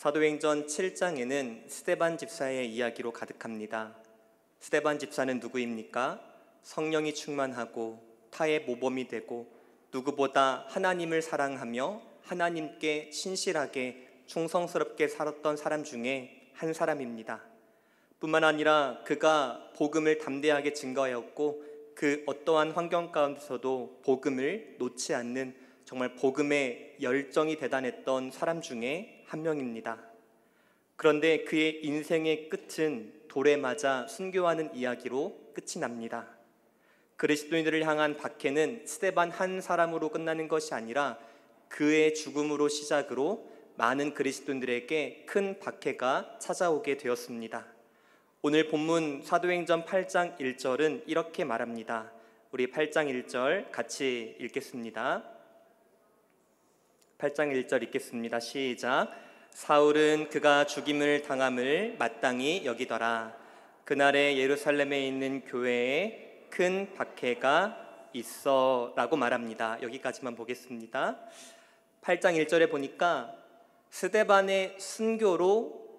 사도행전 7장에는 스데반 집사의 이야기로 가득합니다. 스데반 집사는 누구입니까? 성령이 충만하고 타의 모범이 되고 누구보다 하나님을 사랑하며 하나님께 신실하게 충성스럽게 살았던 사람 중에 한 사람입니다. 뿐만 아니라 그가 복음을 담대하게 증거하였고 그 어떠한 환경 가운데서도 복음을 놓지 않는 정말 복음의 열정이 대단했던 사람 중에 한 명입니다. 그런데 그의 인생의 끝은 돌에 맞아 순교하는 이야기로 끝이 납니다. 그리스도인들을 향한 박해는 스데반 한 사람으로 끝나는 것이 아니라 그의 죽음으로 시작으로 많은 그리스도인들에게 큰 박해가 찾아오게 되었습니다. 오늘 본문 사도행전 8장 1절은 이렇게 말합니다. 우리 8장 1절 같이 읽겠습니다. 8장 1절 읽겠습니다. 시작. 사울은 그가 죽임을 당함을 마땅히 여기더라. 그날에 예루살렘에 있는 교회에 큰 박해가 있어 라고 말합니다. 여기까지만 보겠습니다. 8장 1절에 보니까 스데반의 순교로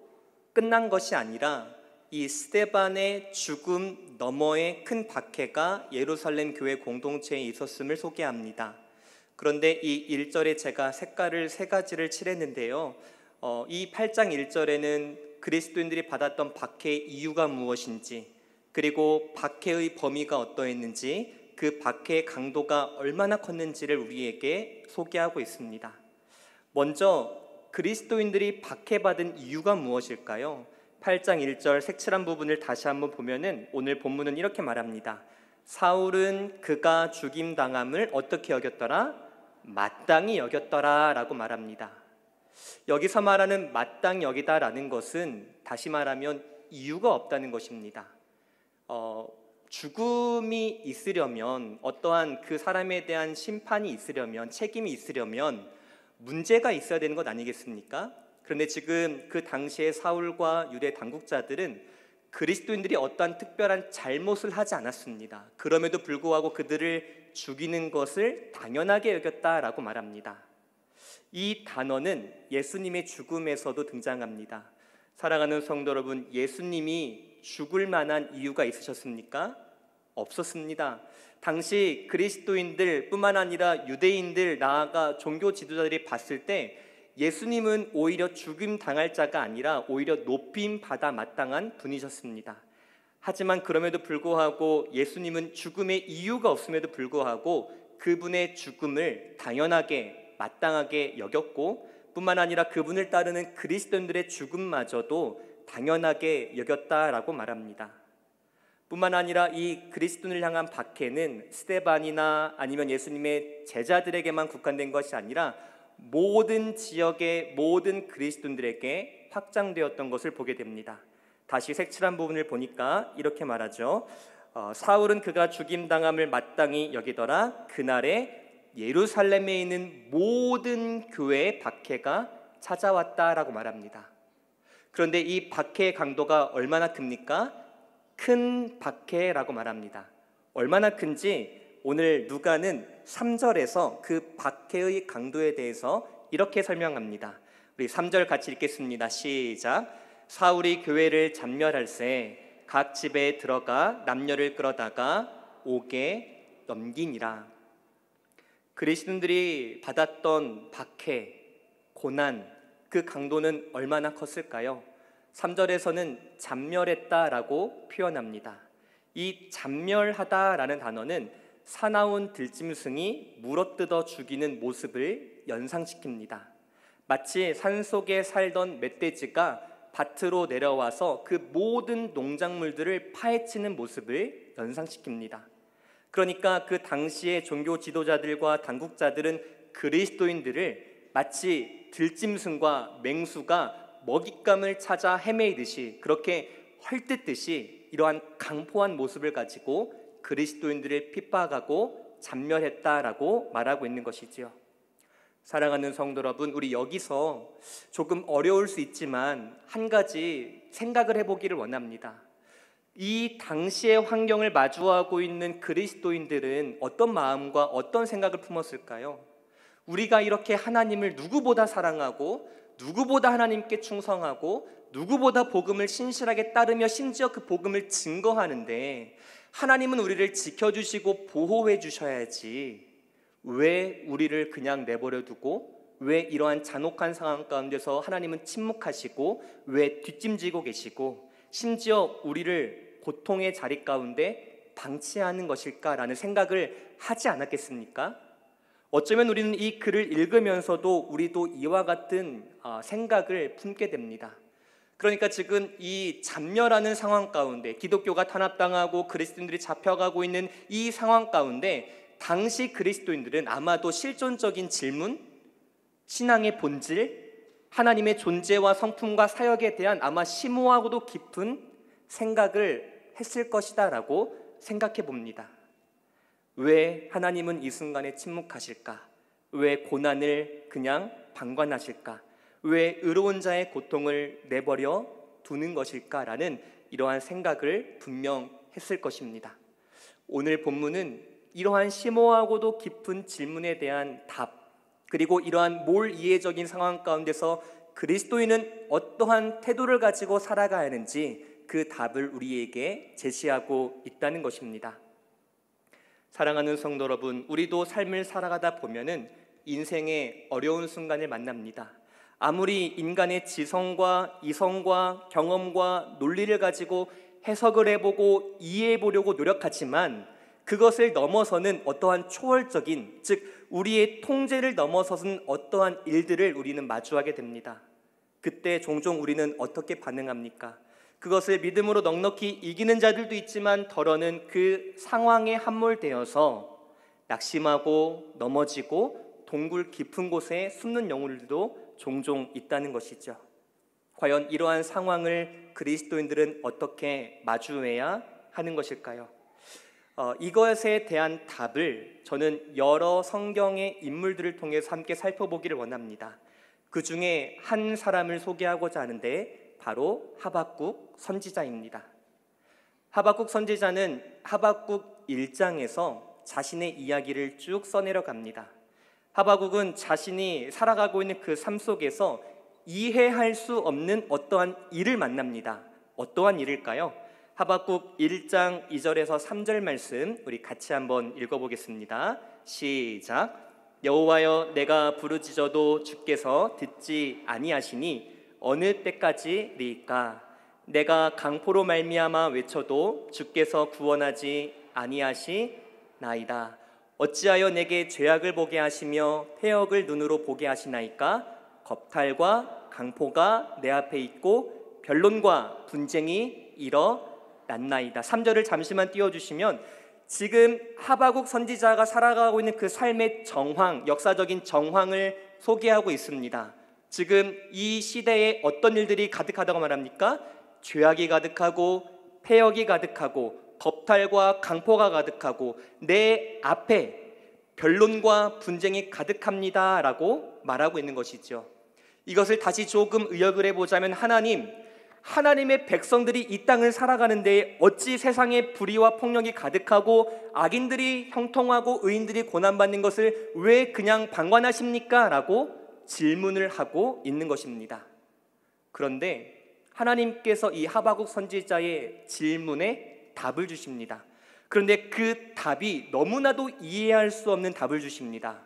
끝난 것이 아니라 이 스데반의 죽음 너머의 큰 박해가 예루살렘 교회 공동체에 있었음을 소개합니다. 그런데 이 1절에 제가 색깔을 세 가지를 칠했는데요. 이 8장 1절에는 그리스도인들이 받았던 박해의 이유가 무엇인지, 그리고 박해의 범위가 어떠했는지, 그 박해의 강도가 얼마나 컸는지를 우리에게 소개하고 있습니다. 먼저 그리스도인들이 박해받은 이유가 무엇일까요? 8장 1절 색칠한 부분을 다시 한번 보면은 오늘 본문은 이렇게 말합니다. 사울은 그가 죽임당함을 어떻게 여겼더라? 마땅히 여겼더라 라고 말합니다. 여기서 말하는 마땅히 여기다라는 것은 다시 말하면 이유가 없다는 것입니다. 죽음이 있으려면, 어떠한 그 사람에 대한 심판이 있으려면, 책임이 있으려면 문제가 있어야 되는 것 아니겠습니까? 그런데 지금 그 당시에 사울과 유대 당국자들은 그리스도인들이 어떠한 특별한 잘못을 하지 않았습니다. 그럼에도 불구하고 그들을 죽이는 것을 당연하게 여겼다라고 말합니다. 이 단어는 예수님의 죽음에서도 등장합니다. 사랑하는 성도 여러분, 예수님이 죽을 만한 이유가 있으셨습니까? 없었습니다. 당시 그리스도인들 뿐만 아니라 유대인들, 나아가 종교 지도자들이 봤을 때 예수님은 오히려 죽임 당할 자가 아니라 오히려 높임 받아 마땅한 분이셨습니다. 하지만 그럼에도 불구하고 예수님은 죽음의 이유가 없음에도 불구하고 그분의 죽음을 당연하게 마땅하게 여겼고, 뿐만 아니라 그분을 따르는 그리스도인들의 죽음마저도 당연하게 여겼다라고 말합니다. 뿐만 아니라 이 그리스도인을 향한 박해는 스데반이나 아니면 예수님의 제자들에게만 국한된 것이 아니라 모든 지역의 모든 그리스도인들에게 확장되었던 것을 보게 됩니다. 다시 색칠한 부분을 보니까 이렇게 말하죠. 사울은 그가 죽임당함을 마땅히 여기더라. 그날에 예루살렘에 있는 모든 교회의 박해가 찾아왔다라고 말합니다. 그런데 이 박해의 강도가 얼마나 큽니까? 큰 박해라고 말합니다. 얼마나 큰지 오늘 누가는 3절에서 그 박해의 강도에 대해서 이렇게 설명합니다. 우리 3절 같이 읽겠습니다. 시작. 사울이 교회를 잠멸할새 각 집에 들어가 남녀를 끌어다가 옥에 넘기니라. 그리스도인들이 받았던 박해, 고난, 그 강도는 얼마나 컸을까요? 3절에서는 잠멸했다라고 표현합니다. 이 잠멸하다라는 단어는 사나운 들짐승이 물어뜯어 죽이는 모습을 연상시킵니다. 마치 산속에 살던 멧돼지가 밭으로 내려와서 그 모든 농작물들을 파헤치는 모습을 연상시킵니다. 그러니까 그 당시의 종교 지도자들과 당국자들은 그리스도인들을 마치 들짐승과 맹수가 먹잇감을 찾아 헤매이듯이, 그렇게 헐뜯듯이 이러한 강포한 모습을 가지고 그리스도인들을 핍박하고 잠멸했다라고 말하고 있는 것이지요. 사랑하는 성도 여러분, 우리 여기서 조금 어려울 수 있지만 한 가지 생각을 해보기를 원합니다. 이 당시의 환경을 마주하고 있는 그리스도인들은 어떤 마음과 어떤 생각을 품었을까요? 우리가 이렇게 하나님을 누구보다 사랑하고 누구보다 하나님께 충성하고 누구보다 복음을 신실하게 따르며 심지어 그 복음을 증거하는데 하나님은 우리를 지켜주시고 보호해 주셔야지 왜 우리를 그냥 내버려 두고 왜 이러한 잔혹한 상황 가운데서 하나님은 침묵하시고 왜 뒷짐지고 계시고 심지어 우리를 고통의 자리 가운데 방치하는 것일까라는 생각을 하지 않았겠습니까? 어쩌면 우리는 이 글을 읽으면서도 우리도 이와 같은 생각을 품게 됩니다. 그러니까 지금 이 잠멸하는 상황 가운데 기독교가 탄압당하고 그리스도인들이 잡혀가고 있는 이 상황 가운데 당시 그리스도인들은 아마도 실존적인 질문, 신앙의 본질, 하나님의 존재와 성품과 사역에 대한 아마 심오하고도 깊은 생각을 했을 것이다 라고 생각해 봅니다. 왜 하나님은 이 순간에 침묵하실까? 왜 고난을 그냥 방관하실까? 왜 의로운 자의 고통을 내버려 두는 것일까라는 이러한 생각을 분명 했을 것입니다. 오늘 본문은 이러한 심오하고도 깊은 질문에 대한 답, 그리고 이러한 몰이해적인 상황 가운데서 그리스도인은 어떠한 태도를 가지고 살아가야 하는지 그 답을 우리에게 제시하고 있다는 것입니다. 사랑하는 성도 여러분, 우리도 삶을 살아가다 보면은 인생의 어려운 순간을 만납니다. 아무리 인간의 지성과 이성과 경험과 논리를 가지고 해석을 해보고 이해해보려고 노력하지만 그것을 넘어서는 어떠한 초월적인, 즉 우리의 통제를 넘어서는 어떠한 일들을 우리는 마주하게 됩니다. 그때 종종 우리는 어떻게 반응합니까? 그것을 믿음으로 넉넉히 이기는 자들도 있지만 덜어는 그 상황에 함몰되어서 낙심하고 넘어지고 동굴 깊은 곳에 숨는 영혼들도 종종 있다는 것이죠. 과연 이러한 상황을 그리스도인들은 어떻게 마주해야 하는 것일까요? 이것에 대한 답을 저는 여러 성경의 인물들을 통해서 함께 살펴보기를 원합니다. 그 중에 한 사람을 소개하고자 하는데 바로 하박국 선지자입니다. 하박국 선지자는 하박국 1장에서 자신의 이야기를 쭉 써내려 갑니다. 하박국은 자신이 살아가고 있는 그 삶 속에서 이해할 수 없는 어떠한 일을 만납니다. 어떠한 일일까요? 하박국 1장 2절에서 3절 말씀 우리 같이 한번 읽어보겠습니다. 시작. 여호와여, 내가 부르짖어도 주께서 듣지 아니하시니 어느 때까지리까? 내가 강포로 말미암아 외쳐도 주께서 구원하지 아니하시나이다. 어찌하여 내게 죄악을 보게 하시며 패역을 눈으로 보게 하시나이까? 겁탈과 강포가 내 앞에 있고 변론과 분쟁이 일어났나이다. 3절을 잠시만 띄워주시면 지금 하박국 선지자가 살아가고 있는 그 삶의 정황, 역사적인 정황을 소개하고 있습니다. 지금 이 시대에 어떤 일들이 가득하다고 말합니까? 죄악이 가득하고 패역이 가득하고 겁탈과 강포가 가득하고 내 앞에 변론과 분쟁이 가득합니다 라고 말하고 있는 것이죠. 이것을 다시 조금 의역을 해보자면 하나님의 백성들이 이 땅을 살아가는데 어찌 세상에 불의와 폭력이 가득하고 악인들이 형통하고 의인들이 고난받는 것을 왜 그냥 방관하십니까? 라고 질문을 하고 있는 것입니다. 그런데 하나님께서 이 하박국 선지자의 질문에 답을 주십니다. 그런데 그 답이 너무나도 이해할 수 없는 답을 주십니다.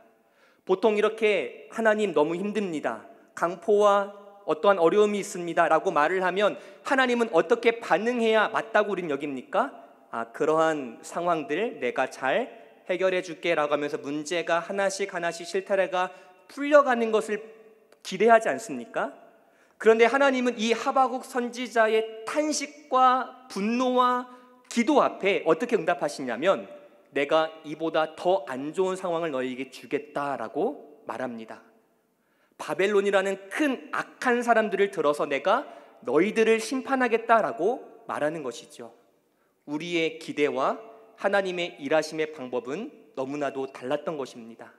보통 이렇게 하나님 너무 힘듭니다, 강포와 어떠한 어려움이 있습니다 라고 말을 하면 하나님은 어떻게 반응해야 맞다고 우린 여깁니까? 그러한 상황들 내가 잘 해결해 줄게 라고 하면서 문제가 하나씩 실타래가 풀려가는 것을 기대하지 않습니까? 그런데 하나님은 이 하박국 선지자의 탄식과 분노와 기도 앞에 어떻게 응답하시냐면 내가 이보다 더 안 좋은 상황을 너희에게 주겠다라고 말합니다. 바벨론이라는 큰 악한 사람들을 들어서 내가 너희들을 심판하겠다라고 말하는 것이죠. 우리의 기대와 하나님의 일하심의 방법은 너무나도 달랐던 것입니다.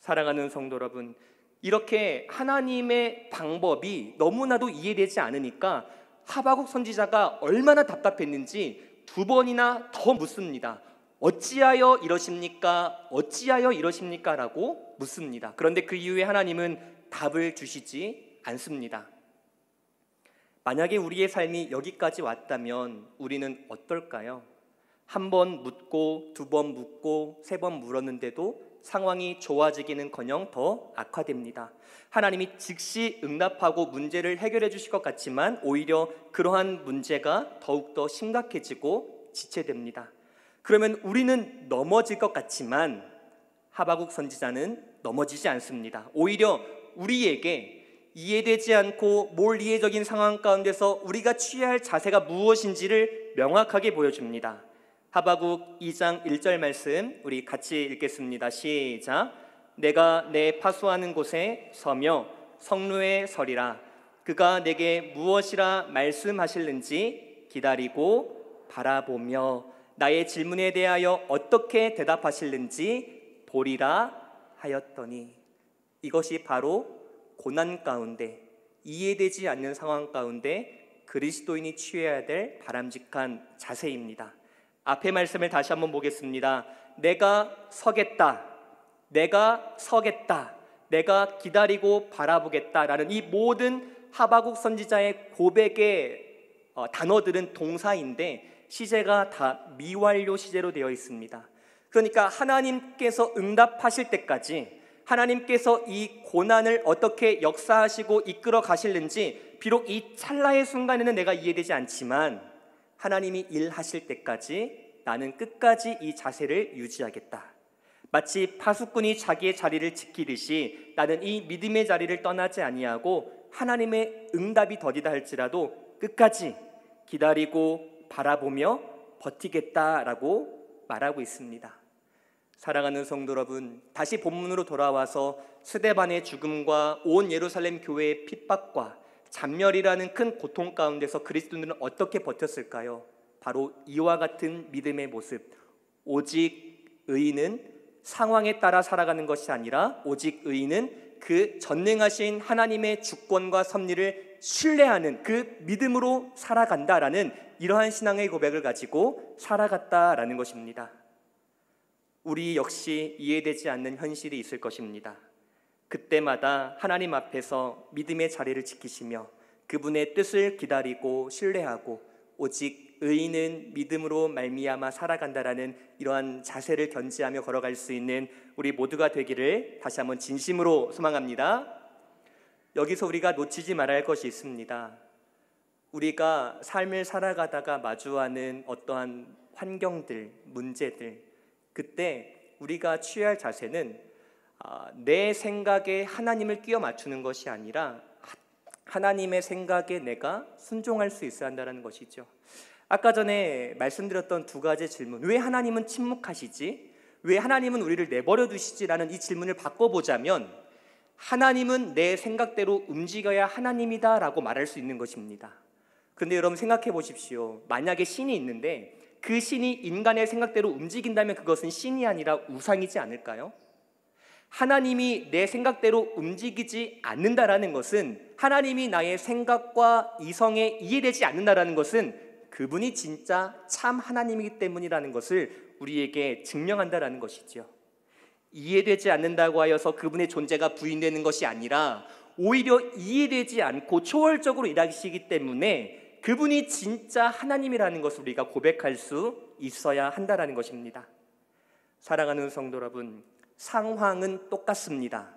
사랑하는 성도 여러분, 이렇게 하나님의 방법이 너무나도 이해되지 않으니까 하박국 선지자가 얼마나 답답했는지 2번이나 더 묻습니다. 어찌하여 이러십니까? 어찌하여 이러십니까? 라고 묻습니다. 그런데 그 이후에 하나님은 답을 주시지 않습니다. 만약에 우리의 삶이 여기까지 왔다면 우리는 어떨까요? 한 번 묻고 두 번 묻고 세 번 물었는데도 상황이 좋아지기는커녕 더 악화됩니다. 하나님이 즉시 응답하고 문제를 해결해 주실 것 같지만 오히려 그러한 문제가 더욱더 심각해지고 지체됩니다. 그러면 우리는 넘어질 것 같지만 하박국 선지자는 넘어지지 않습니다. 오히려 우리에게 이해되지 않고 몰이해적인 상황 가운데서 우리가 취해야 할 자세가 무엇인지를 명확하게 보여줍니다. 하박국 2장 1절 말씀 우리 같이 읽겠습니다. 시작. 내가 내 파수하는 곳에 서며 성루에 서리라. 그가 내게 무엇이라 말씀하실는지 기다리고 바라보며 나의 질문에 대하여 어떻게 대답하실는지 보리라 하였더니, 이것이 바로 고난 가운데, 이해되지 않는 상황 가운데 그리스도인이 취해야 될 바람직한 자세입니다. 앞의 말씀을 다시 한번 보겠습니다. 내가 서겠다, 내가 서겠다, 내가 기다리고 바라보겠다라는 이 모든 하박국 선지자의 고백의 단어들은 동사인데 시제가 다 미완료 시제로 되어 있습니다. 그러니까 하나님께서 응답하실 때까지, 하나님께서 이 고난을 어떻게 역사하시고 이끌어 가실는지 비록 이 찰나의 순간에는 내가 이해되지 않지만 하나님이 일하실 때까지 나는 끝까지 이 자세를 유지하겠다. 마치 파수꾼이 자기의 자리를 지키듯이 나는 이 믿음의 자리를 떠나지 아니하고 하나님의 응답이 더디다 할지라도 끝까지 기다리고 바라보며 버티겠다라고 말하고 있습니다. 사랑하는 성도 여러분, 다시 본문으로 돌아와서 스데반의 죽음과 온 예루살렘 교회의 핍박과 잔멸이라는 큰 고통 가운데서 그리스도인들은 어떻게 버텼을까요? 바로 이와 같은 믿음의 모습. 오직 의인은 상황에 따라 살아가는 것이 아니라 오직 의인은 그 전능하신 하나님의 주권과 섭리를 신뢰하는 그 믿음으로 살아간다라는 이러한 신앙의 고백을 가지고 살아갔다라는 것입니다. 우리 역시 이해되지 않는 현실이 있을 것입니다. 그때마다 하나님 앞에서 믿음의 자리를 지키시며 그분의 뜻을 기다리고 신뢰하고 오직 의인은 믿음으로 말미암아 살아간다라는 이러한 자세를 견지하며 걸어갈 수 있는 우리 모두가 되기를 다시 한번 진심으로 소망합니다. 여기서 우리가 놓치지 말아야 할 것이 있습니다. 우리가 삶을 살아가다가 마주하는 어떠한 환경들, 문제들, 그때 우리가 취해야 할 자세는 내 생각에 하나님을 끼워 맞추는 것이 아니라 하나님의 생각에 내가 순종할 수 있어야 한다는 것이죠. 아까 전에 말씀드렸던 두 가지 질문, 왜 하나님은 침묵하시지? 왜 하나님은 우리를 내버려 두시지라는 이 질문을 바꿔보자면 하나님은 내 생각대로 움직여야 하나님이다 라고 말할 수 있는 것입니다. 그런데 여러분 생각해 보십시오. 만약에 신이 있는데 그 신이 인간의 생각대로 움직인다면 그것은 신이 아니라 우상이지 않을까요? 하나님이 내 생각대로 움직이지 않는다라는 것은, 하나님이 나의 생각과 이성에 이해되지 않는다라는 것은 그분이 진짜 참 하나님이기 때문이라는 것을 우리에게 증명한다라는 것이죠. 이해되지 않는다고 하여서 그분의 존재가 부인되는 것이 아니라 오히려 이해되지 않고 초월적으로 일하시기 때문에 그분이 진짜 하나님이라는 것을 우리가 고백할 수 있어야 한다라는 것입니다. 사랑하는 성도 여러분, 상황은 똑같습니다.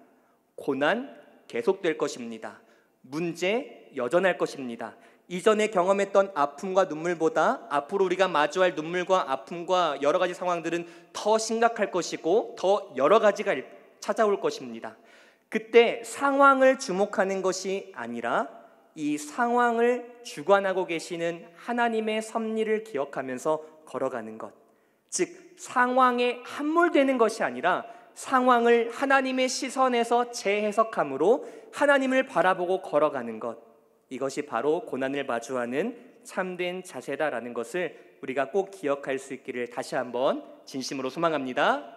고난 계속될 것입니다. 문제 여전할 것입니다. 이전에 경험했던 아픔과 눈물보다 앞으로 우리가 마주할 눈물과 아픔과 여러 가지 상황들은 더 심각할 것이고 더 여러 가지가 찾아올 것입니다. 그때 상황을 주목하는 것이 아니라 이 상황을 주관하고 계시는 하나님의 섭리를 기억하면서 걸어가는 것, 즉 상황에 함몰되는 것이 아니라 상황을 하나님의 시선에서 재해석함으로 하나님을 바라보고 걸어가는 것, 이것이 바로 고난을 마주하는 참된 자세다라는 것을 우리가 꼭 기억할 수 있기를 다시 한번 진심으로 소망합니다.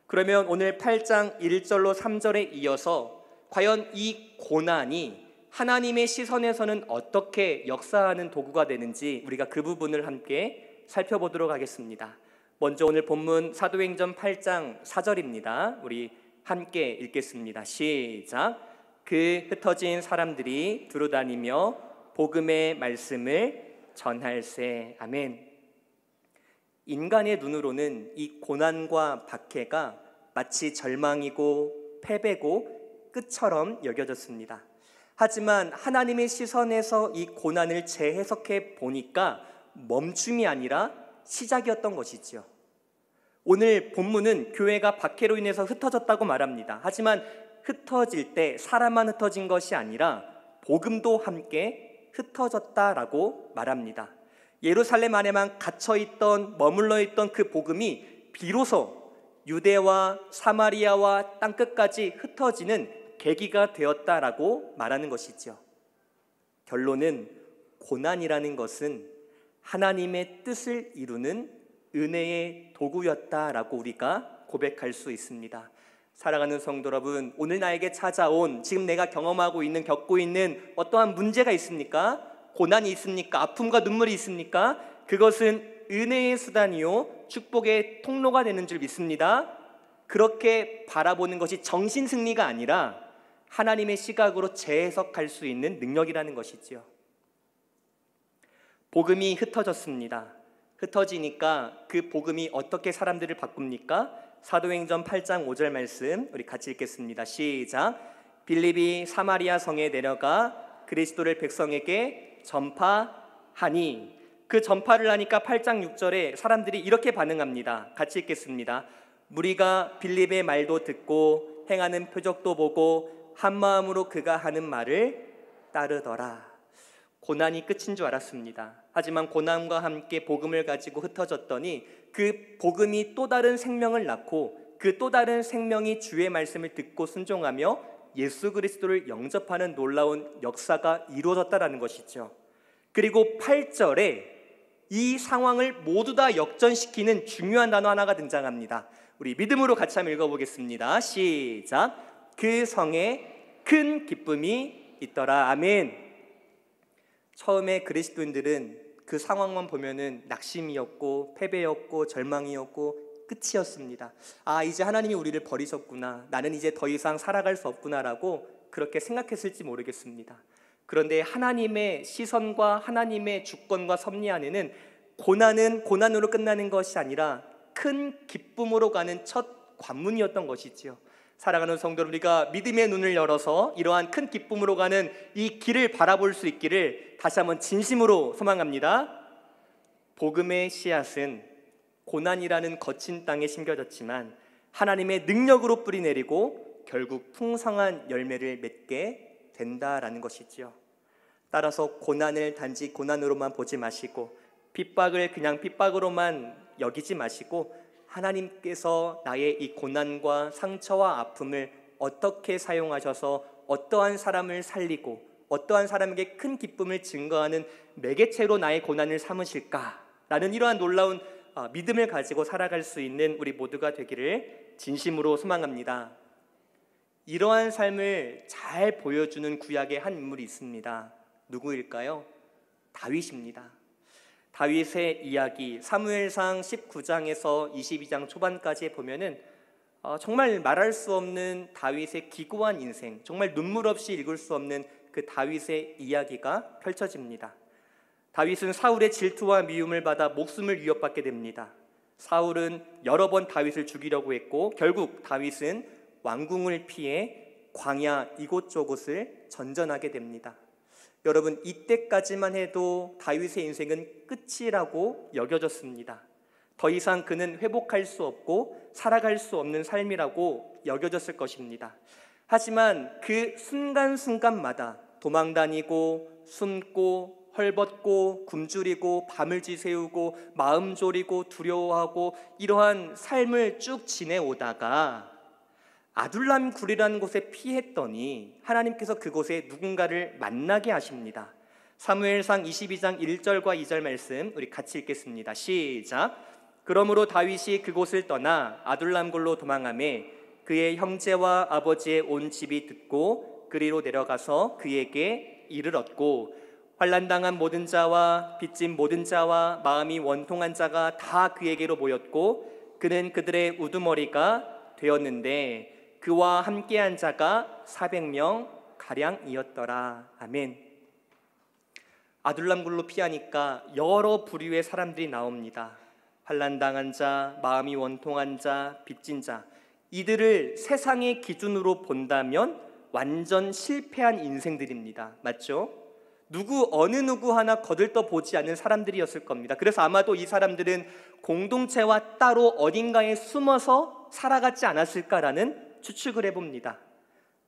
그러면 오늘 8장 1절로 3절에 이어서 과연 이 고난이 하나님의 시선에서는 어떻게 역사하는 도구가 되는지 우리가 그 부분을 함께 살펴보도록 하겠습니다. 먼저 오늘 본문 사도행전 8장 4절입니다. 우리 함께 읽겠습니다. 시작. 그 흩어진 사람들이 두루다니며 복음의 말씀을 전할세. 아멘. 인간의 눈으로는 이 고난과 박해가 마치 절망이고 패배고 끝처럼 여겨졌습니다. 하지만 하나님의 시선에서 이 고난을 재해석해 보니까 멈춤이 아니라 시작이었던 것이지요. 오늘 본문은 교회가 박해로 인해서 흩어졌다고 말합니다. 하지만 흩어질 때 사람만 흩어진 것이 아니라 복음도 함께 흩어졌다라고 말합니다. 예루살렘 안에만 갇혀있던, 머물러있던 그 복음이 비로소 유대와 사마리아와 땅끝까지 흩어지는 계기가 되었다라고 말하는 것이죠. 결론은 고난이라는 것은 하나님의 뜻을 이루는 은혜의 도구였다라고 우리가 고백할 수 있습니다. 사랑하는 성도 여러분, 오늘 나에게 찾아온, 지금 내가 경험하고 있는, 겪고 있는 어떠한 문제가 있습니까? 고난이 있습니까? 아픔과 눈물이 있습니까? 그것은 은혜의 수단이요 축복의 통로가 되는 줄 믿습니다. 그렇게 바라보는 것이 정신승리가 아니라 하나님의 시각으로 재해석할 수 있는 능력이라는 것이지요. 복음이 흩어졌습니다. 흩어지니까 그 복음이 어떻게 사람들을 바꿉니까? 사도행전 8장 5절 말씀 우리 같이 읽겠습니다. 시작. 빌립이 사마리아 성에 내려가 그리스도를 백성에게 전파하니, 그 전파를 하니까 8장 6절에 사람들이 이렇게 반응합니다. 같이 읽겠습니다. 무리가 빌립의 말도 듣고 행하는 표적도 보고 한 마음으로 그가 하는 말을 따르더라. 고난이 끝인 줄 알았습니다. 하지만 고난과 함께 복음을 가지고 흩어졌더니 그 복음이 또 다른 생명을 낳고 그 또 다른 생명이 주의 말씀을 듣고 순종하며 예수 그리스도를 영접하는 놀라운 역사가 이루어졌다는 것이죠. 그리고 8절에 이 상황을 모두 다 역전시키는 중요한 단어 하나가 등장합니다. 우리 믿음으로 같이 한번 읽어보겠습니다. 시작. 그 성에 큰 기쁨이 있더라. 아멘. 처음에 그리스도인들은 그 상황만 보면은 낙심이었고 패배였고 절망이었고 끝이었습니다. 아, 이제 하나님이 우리를 버리셨구나, 나는 이제 더 이상 살아갈 수 없구나라고 그렇게 생각했을지 모르겠습니다. 그런데 하나님의 시선과 하나님의 주권과 섭리 안에는 고난은 고난으로 끝나는 것이 아니라 큰 기쁨으로 가는 첫 관문이었던 것이지요. 사랑하는 성도, 우리가 믿음의 눈을 열어서 이러한 큰 기쁨으로 가는 이 길을 바라볼 수 있기를 다시 한번 진심으로 소망합니다. 복음의 씨앗은 고난이라는 거친 땅에 심겨졌지만 하나님의 능력으로 뿌리내리고 결국 풍성한 열매를 맺게 된다라는 것이지요. 따라서 고난을 단지 고난으로만 보지 마시고 핍박을 그냥 핍박으로만 여기지 마시고 하나님께서 나의 이 고난과 상처와 아픔을 어떻게 사용하셔서 어떠한 사람을 살리고 어떠한 사람에게 큰 기쁨을 증거하는 매개체로 나의 고난을 삼으실까라는 이러한 놀라운 믿음을 가지고 살아갈 수 있는 우리 모두가 되기를 진심으로 소망합니다. 이러한 삶을 잘 보여주는 구약의 한 인물이 있습니다. 누구일까요? 다윗입니다. 다윗의 이야기, 사무엘상 19장에서 22장 초반까지 보면은 정말 말할 수 없는 다윗의 기구한 인생, 정말 눈물 없이 읽을 수 없는 그 다윗의 이야기가 펼쳐집니다. 다윗은 사울의 질투와 미움을 받아 목숨을 위협받게 됩니다. 사울은 여러 번 다윗을 죽이려고 했고 결국 다윗은 왕궁을 피해 광야 이곳저곳을 전전하게 됩니다. 여러분, 이때까지만 해도 다윗의 인생은 끝이라고 여겨졌습니다. 더 이상 그는 회복할 수 없고 살아갈 수 없는 삶이라고 여겨졌을 것입니다. 하지만 그 순간순간마다 도망다니고 숨고 헐벗고 굶주리고 밤을 지새우고 마음 졸이고 두려워하고 이러한 삶을 쭉 지내오다가 아둘람 굴이라는 곳에 피했더니 하나님께서 그곳에 누군가를 만나게 하십니다. 사무엘상 22장 1절과 2절 말씀 우리 같이 읽겠습니다. 시작. 그러므로 다윗이 그곳을 떠나 아둘람 굴로 도망하매 그의 형제와 아버지의 온 집이 듣고 그리로 내려가서 그에게 이르렀고 환난당한 모든 자와 빚진 모든 자와 마음이 원통한 자가 다 그에게로 모였고 그는 그들의 우두머리가 되었는데 그와 함께한 자가 400명 가량이었더라. 아멘. 아둘람굴로 피하니까 여러 부류의 사람들이 나옵니다. 환난당한 자, 마음이 원통한 자, 빚진 자, 이들을 세상의 기준으로 본다면 완전 실패한 인생들입니다. 맞죠? 어느 누구 하나 거들떠 보지 않는 사람들이었을 겁니다. 그래서 아마도 이 사람들은 공동체와 따로 어딘가에 숨어서 살아가지 않았을까라는 추측을 해봅니다.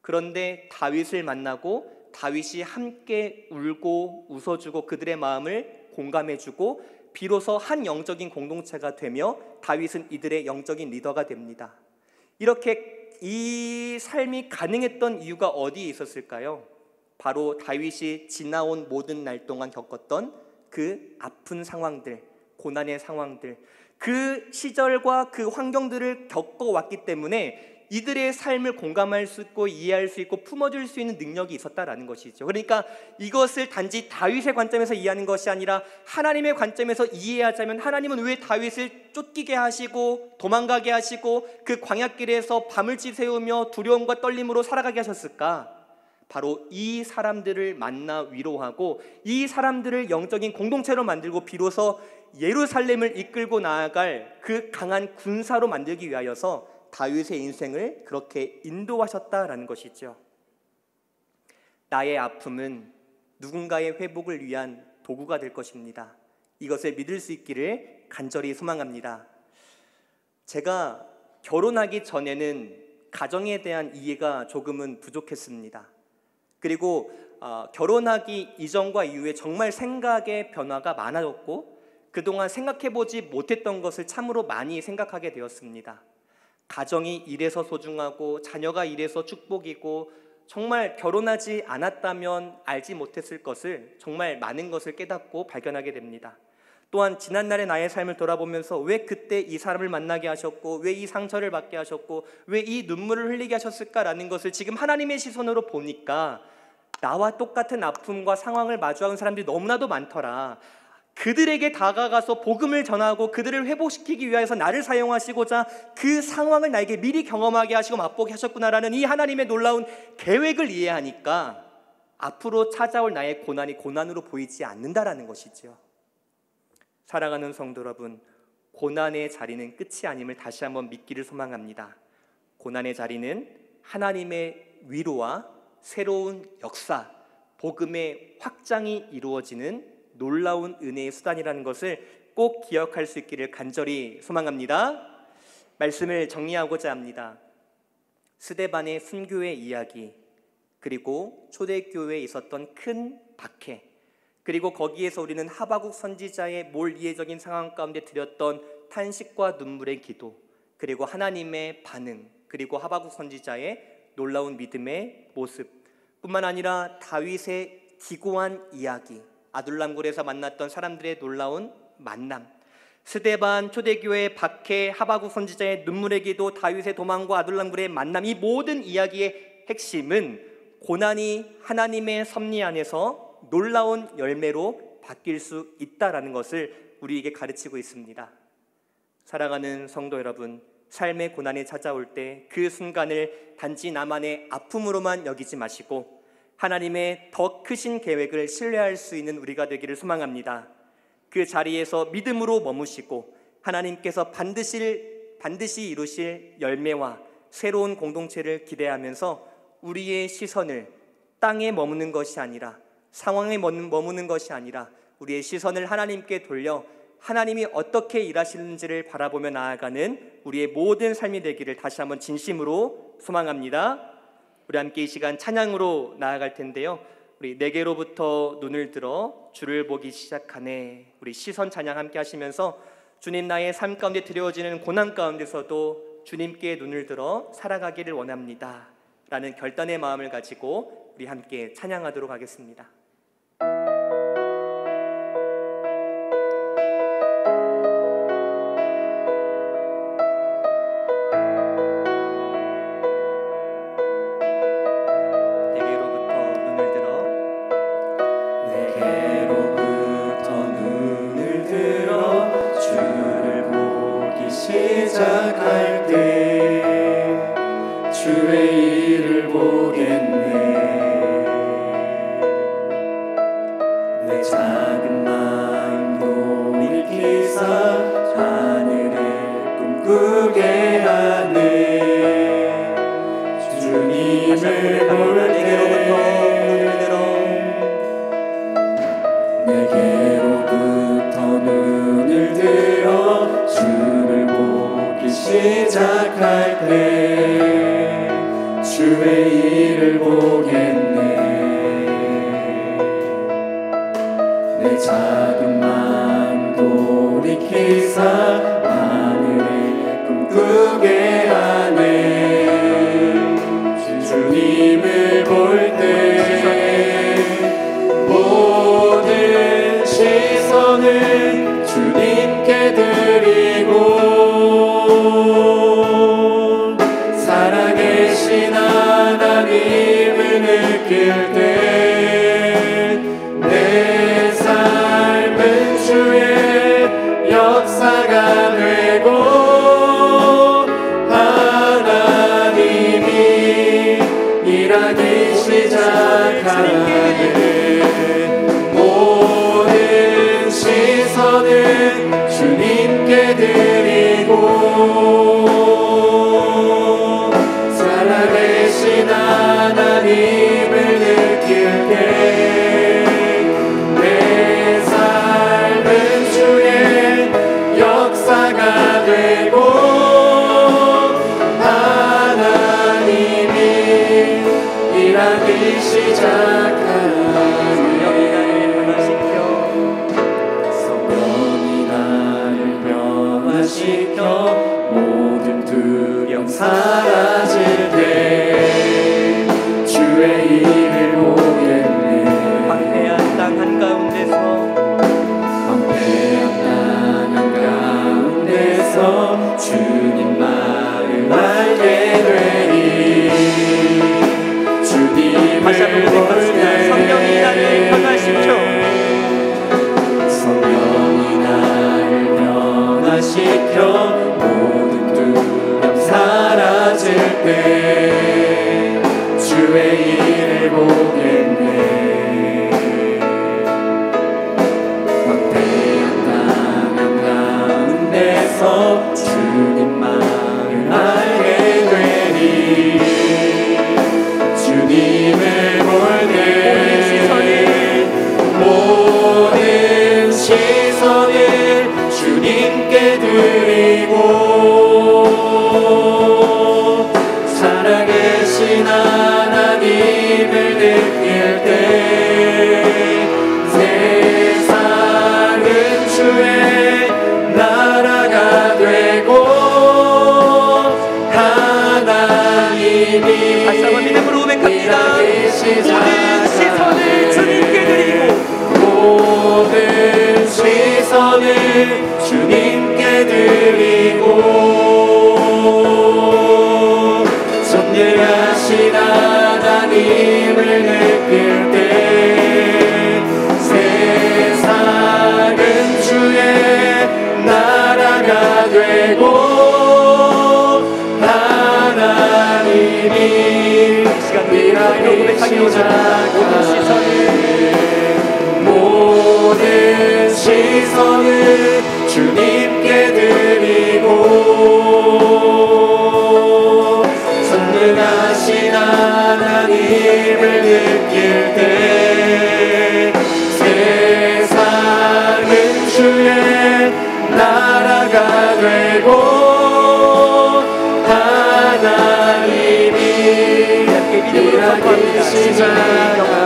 그런데 다윗을 만나고 다윗이 함께 울고 웃어주고 그들의 마음을 공감해주고 비로소 한 영적인 공동체가 되며 다윗은 이들의 영적인 리더가 됩니다. 이렇게 이 삶이 가능했던 이유가 어디에 있었을까요? 바로 다윗이 지나온 모든 날 동안 겪었던 그 아픈 상황들, 고난의 상황들, 그 시절과 그 환경들을 겪어왔기 때문에 이들의 삶을 공감할 수 있고 이해할 수 있고 품어줄 수 있는 능력이 있었다라는 것이죠. 그러니까 이것을 단지 다윗의 관점에서 이해하는 것이 아니라 하나님의 관점에서 이해하자면, 하나님은 왜 다윗을 쫓기게 하시고 도망가게 하시고 그 광야길에서 밤을 지새우며 두려움과 떨림으로 살아가게 하셨을까? 바로 이 사람들을 만나 위로하고 이 사람들을 영적인 공동체로 만들고 비로소 예루살렘을 이끌고 나아갈 그 강한 군사로 만들기 위하여서 다윗의 인생을 그렇게 인도하셨다라는 것이죠. 나의 아픔은 누군가의 회복을 위한 도구가 될 것입니다. 이것을 믿을 수 있기를 간절히 소망합니다. 제가 결혼하기 전에는 가정에 대한 이해가 조금은 부족했습니다. 그리고 결혼하기 이전과 이후에 정말 생각의 변화가 많아졌고 그동안 생각해보지 못했던 것을 참으로 많이 생각하게 되었습니다. 가정이 이래서 소중하고 자녀가 이래서 축복이고 정말 결혼하지 않았다면 알지 못했을 것을 정말 많은 것을 깨닫고 발견하게 됩니다. 또한 지난날의 나의 삶을 돌아보면서 왜 그때 이 사람을 만나게 하셨고 왜 이 상처를 받게 하셨고 왜 이 눈물을 흘리게 하셨을까라는 것을 지금 하나님의 시선으로 보니까 나와 똑같은 아픔과 상황을 마주하는 사람들이 너무나도 많더라. 그들에게 다가가서 복음을 전하고 그들을 회복시키기 위해서 나를 사용하시고자 그 상황을 나에게 미리 경험하게 하시고 맛보게 하셨구나라는 이 하나님의 놀라운 계획을 이해하니까 앞으로 찾아올 나의 고난이 고난으로 보이지 않는다라는 것이죠. 사랑하는 성도 여러분, 고난의 자리는 끝이 아님을 다시 한번 믿기를 소망합니다. 고난의 자리는 하나님의 위로와 새로운 역사, 복음의 확장이 이루어지는 놀라운 은혜의 수단이라는 것을 꼭 기억할 수 있기를 간절히 소망합니다. 말씀을 정리하고자 합니다. 스데반의 순교의 이야기, 그리고 초대교회에 있었던 큰 박해, 그리고 거기에서 우리는 하바국 선지자의 몰이해적인 상황 가운데 드렸던 탄식과 눈물의 기도, 그리고 하나님의 반응, 그리고 하바국 선지자의 놀라운 믿음의 모습 뿐만 아니라 다윗의 기고한 이야기, 아둘람굴에서 만났던 사람들의 놀라운 만남, 스데반 초대교회의 박해, 하바국 선지자의 눈물의 기도, 다윗의 도망과 아둘람굴의 만남, 이 모든 이야기의 핵심은 고난이 하나님의 섭리 안에서 놀라운 열매로 바뀔 수 있다라는 것을 우리에게 가르치고 있습니다. 사랑하는 성도 여러분, 삶의 고난이 찾아올 때 그 순간을 단지 나만의 아픔으로만 여기지 마시고 하나님의 더 크신 계획을 신뢰할 수 있는 우리가 되기를 소망합니다. 그 자리에서 믿음으로 머무시고 하나님께서 반드시 이루실 열매와 새로운 공동체를 기대하면서 우리의 시선을 땅에 머무는 것이 아니라, 상황에 머무는 것이 아니라 우리의 시선을 하나님께 돌려 하나님이 어떻게 일하시는지를 바라보며 나아가는 우리의 모든 삶이 되기를 다시 한번 진심으로 소망합니다. 우리 함께 이 시간 찬양으로 나아갈 텐데요, 우리 내게로부터 눈을 들어 주를 보기 시작하네, 우리 시선 찬양 함께 하시면서 주님, 나의 삶 가운데 드려지는 고난 가운데서도 주님께 눈을 들어 살아가기를 원합니다 라는 결단의 마음을 가지고 우리 함께 찬양하도록 하겠습니다. 시작할 때 주의 일을 보겠네. 내 작은 마음 돌이키사 하늘을 꿈꾸게 하네. 주님을 볼 내게로부터 눈을 들어 주를 보기 시작할 때 주의 일을 보겠네. 내 작은 마음 돌이키사 하늘을 꿈꾸게 하네. 주님을 볼 때 모든 시선을 주님께 드리고 살아계신 하나님을 느낄 때 내 삶은 주의 역사가 되고 하나님이 일하기 시작하네. 모든 시선을 주님께 드리고 살아계신 하나님을 느낄 때 내 삶은 주의 역사가 되고 하나님이 일하기 시작하네. 모든 두려움 사라질 때 주의 일을 보겠네. 황폐한 땅 한가운데서 주님 마음 알게 되리. 주님을 다시 한번 고백합시다. 성령이 나를 변화시켜 모든 두려움 사라질 때 주의 일을 보겠네. 막대한 땅 가운데서 주님 마음을 알게 되리. 주님을 볼 때 모든 시선을 주님께 드리고 살아계신 하나님을 느낄 때 세상은 주의 나라가 되고 하나님이 다시 한번 믿음으로 고백합니다. 모든 시선을 주님께 드리고 모든 시선을 주님께 드리고 전능하신 하나님을 느낄 때 세상은 주의 나라가 되고 하나님이 일하기 시작하네. 모든 시선을 주님께 드리고 전능하신 하나님을 느낄 때 세상은 주의 나라가 되고 하나님이 일하기 시작하네.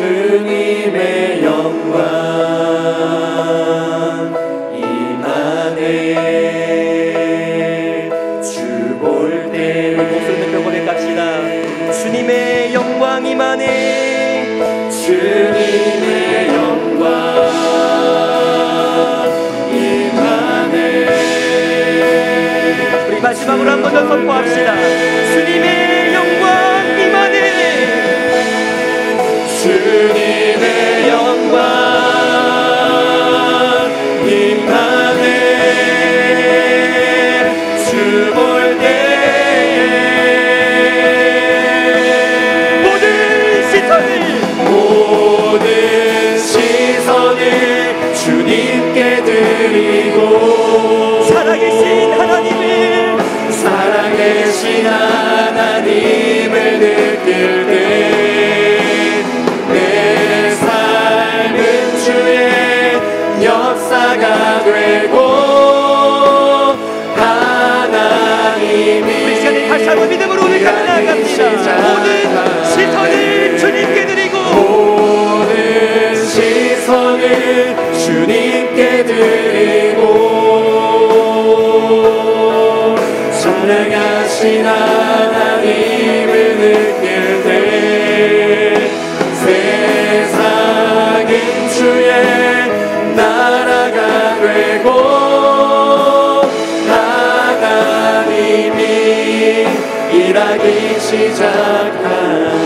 주님의 영광 임하네. 주 볼 때 목소리 높여 고백합시다. 주님의 영광 임하네. 주님의 영광 임하네. 우리 마지막으로 한 번 더 선포합시다. 주님의 영광 살아계신 하나님을 느낄 때 내 삶은 주의 역사가 되고 하나님이 우리 시간에 다시 한번 믿음으로 고백하며 나아갑니다. 모든 시선을 주님께 드리고 모든 시선을 주님께 드리고 전능하신 하나님을 느낄 때 세상은 주의 나라가 되고 하나님이 일하기 시작하니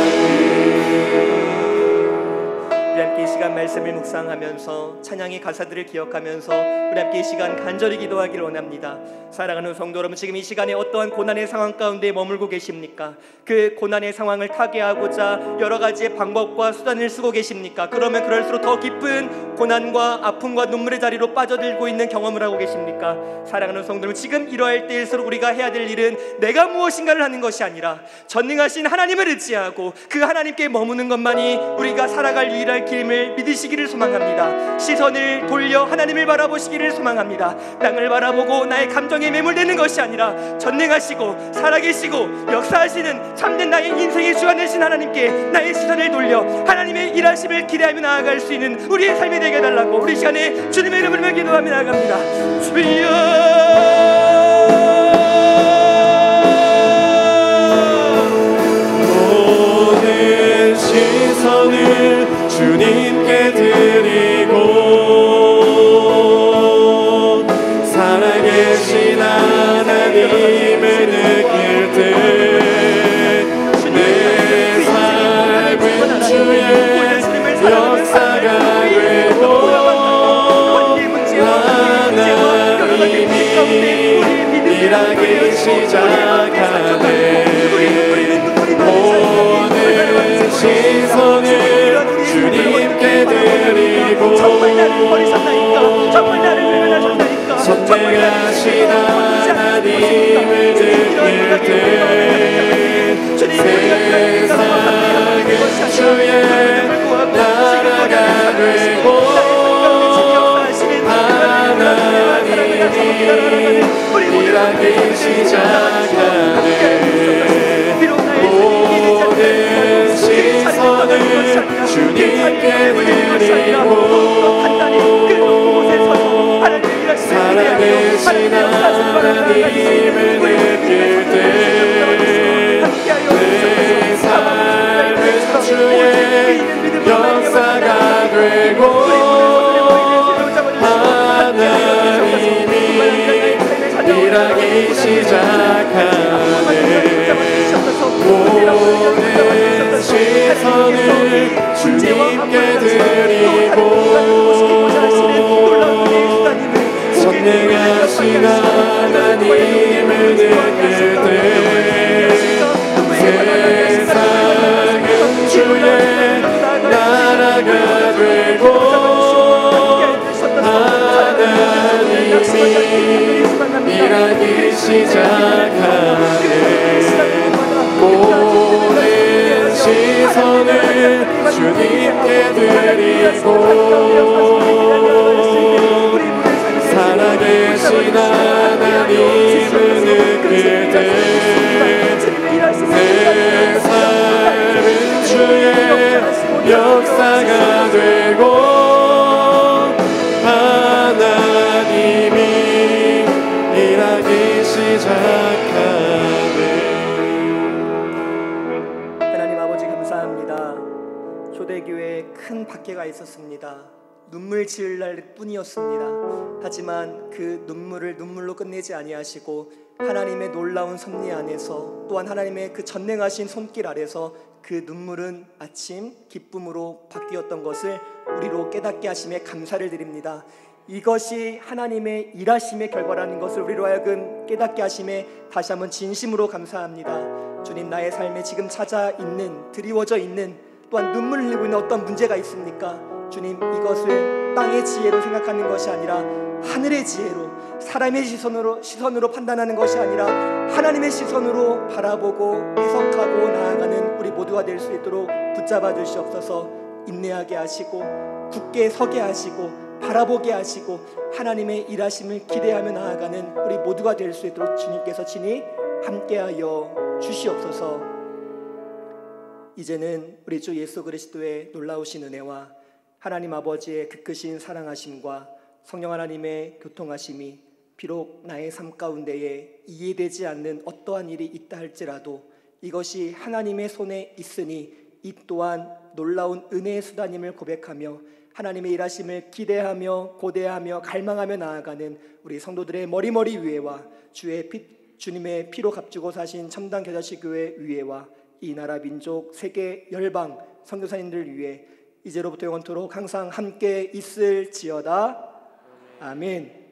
우리 함께 이 시간 말씀을 묵상하면서 찬양의 가사들을 기억하면서 우리 함께 이 시간 간절히 기도하기를 원합니다. 사랑하는 성도 여러분, 지금 이 시간에 어떠한 고난의 상황 가운데 머물고 계십니까? 그 고난의 상황을 타개하고자 여러 가지의 방법과 수단을 쓰고 계십니까? 그러면 그럴수록 더 깊은 고난과 아픔과 눈물의 자리로 빠져들고 있는 경험을 하고 계십니까? 사랑하는 성도 여러분, 지금 이러할 때일수록 우리가 해야 될 일은 내가 무엇인가를 하는 것이 아니라 전능하신 하나님을 의지하고 그 하나님께 머무는 것만이 우리가 살아갈 유일한 길임을 믿으시기를 소망합니다. 시선을 돌려 하나님을 바라보시기를 소망합니다. 땅을 바라보고 나의 감정에 매몰되는 것이 아니라 전능하시고 살아계시고 역사하시는 참된 나의 인생의 주관 되신 하나님께 나의 시선을 돌려 하나님의 일하심을 기대하며 나아갈 수 있는 우리의 삶이 되게 해달라고 우리 시간에 주님의 이름을 기도하며 나아갑니다. 주여 모든 시선을 주님께 드리고 살아계신 하나님을 느낄 때 내 삶은 주의 역사가 되고 하나님이 일하기 시작하네 모든 시선을 주님께 드리고 선택하신 하나님을 느낄 때 세상은 주의 나라가 되고 하나님이 일하기 시작하네 모든 시선을 주님께 드리고 살아계신 하나님을 느낄 때 내 삶은 주의 역사가 되고 하나님이 일하기 시작하네 모든 시선을 주님께 드리고 선능하신 하나님을 느낄 때 세상은 주의 나라가 되고 하나님이 일하기 시작하네 모든 시선을 주님께 드리고 살아계신 하나님을 느낄 때 내 삶은 주의 역사가 되고 하나님이 일하기 시작하네 하나님 아버지 감사합니다. 초대교회에 큰 박해가 있었습니다. 눈물 지을 날 뿐이었습니다. 하지만 그 눈물을 눈물로 끝내지 아니하시고 하나님의 놀라운 섭리 안에서 또한 하나님의 그 전능하신 손길 아래서 그 눈물은 아침 기쁨으로 바뀌었던 것을 우리로 깨닫게 하심에 감사를 드립니다. 이것이 하나님의 일하심의 결과라는 것을 우리로 하여금 깨닫게 하심에 다시 한번 진심으로 감사합니다. 주님, 나의 삶에 지금 찾아 있는, 드리워져 있는, 또한 눈물을 흘리고 있는 어떤 문제가 있습니까? 주님, 이것을 땅의 지혜로 생각하는 것이 아니라 하늘의 지혜로, 사람의 시선으로 판단하는 것이 아니라 하나님의 시선으로 바라보고 해석하고 나아가는 우리 모두가 될 수 있도록 붙잡아 주시옵소서. 인내하게 하시고 굳게 서게 하시고 바라보게 하시고 하나님의 일하심을 기대하며 나아가는 우리 모두가 될 수 있도록 주님께서 친히 함께하여 주시옵소서. 이제는 우리 주 예수 그리스도의 놀라우신 은혜와 하나님 아버지의 그 크신 사랑하심과 성령 하나님의 교통하심이 비록 나의 삶 가운데에 이해되지 않는 어떠한 일이 있다 할지라도 이것이 하나님의 손에 있으니 이 또한 놀라운 은혜의 수단임을 고백하며 하나님의 일하심을 기대하며 고대하며 갈망하며 나아가는 우리 성도들의 머리머리 위에와 주님의 피로 값주고 사신 참당 겨자씨 교회 위에와 이 나라 민족 세계 열방 선교사님들 위해 이제로부터 영원토록 항상 함께 있을지어다. 아멘.